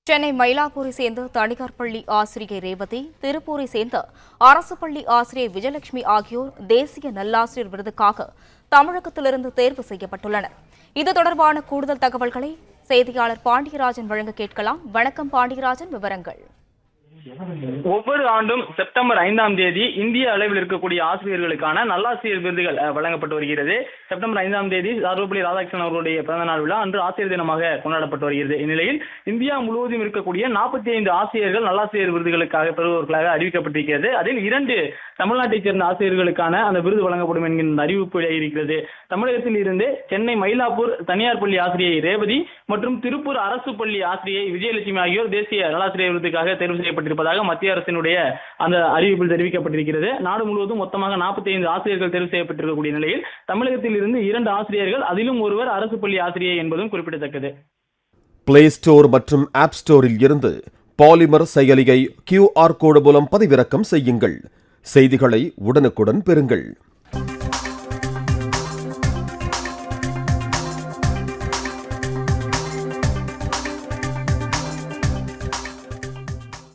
சென்னை மயிலாப்பூரை சேர்ந்த தனியார் பள்ளி ஆசிரியை ரேவதி, திருப்பூரை சேர்ந்த அரசு பள்ளி ஆசிரியை விஜயலட்சுமி ஆகியோர் தேசிய நல்லாசிரியர் விருதுக்காக தமிழகத்திலிருந்து தேர்வு செய்யப்பட்டுள்ளனர். இது தொடர்பான கூடுதல் தகவல்களை செய்தியாளர் பாண்டியராஜன் வழங்க கேட்கலாம். வணக்கம் பாண்டியராஜன், விவரங்கள். ஒவ்வொரு ஆண்டும் செப்டம்பர் 5ஆம் தேதி இந்திய அளவில் இருக்கக்கூடிய ஆசிரியர்களுக்கான நல்லாசிரியர் விருதுகள் வழங்கப்பட்டு வருகிறது. செப்டம்பர் 5ஆம் தேதி சர்வப்பள்ளி ராதாகிருஷ்ணன் அவர்களுடைய பிறந்தநாள் விழா அன்று ஆசிரியர் தினமாக கொண்டாடப்பட்டு வருகிறது. இந்நிலையில் இந்தியா முழுவதும் இருக்கக்கூடிய 45 ஆசிரியர்கள் நல்லாசிரியர் விருதுகளுக்காக பெறுபவர்களாக அறிவிக்கப்பட்டிருக்கிறது. அதில் 2 தமிழ்நாட்டைச் சேர்ந்த ஆசிரியர்களுக்கான அந்த விருது வழங்கப்படும் என்கின்ற அறிவிப்பு இருக்கிறது. தமிழகத்தில் இருந்து சென்னை மயிலாப்பூர் தனியார் பள்ளி ஆசிரியை ரேவதி மற்றும் திருப்பூர் அரசு பள்ளி ஆசிரியை விஜயலட்சுமி ஆகியோர் தேசிய நல்லாசிரியர் விருதுக்காக தேர்வு செய்யப்பட்டிருப்பதாக மத்திய அரசினுடைய அந்த அறிவிப்பில் தெரிவிக்கப்பட்டிருக்கிறது. நாடு முழுவதும் மொத்தமாக 45 ஆசிரியர்கள் தேர்வு செய்யப்பட்டிருக்கக்கூடிய நிலையில் தமிழகத்தில் இருந்து 2 ஆசிரியர்கள், அதிலும் ஒருவர் அரசு பள்ளி ஆசிரியை என்பதும் குறிப்பிடத்தக்கது. பிளே ஸ்டோர் மற்றும் ஆப் ஸ்டோரில் இருந்து பாலிமர் செயலியை QR கோடு மூலம் பதிவிறக்கம் செய்யுங்கள். செய்திகளை உடனுக்குடன் பெறுங்கள்.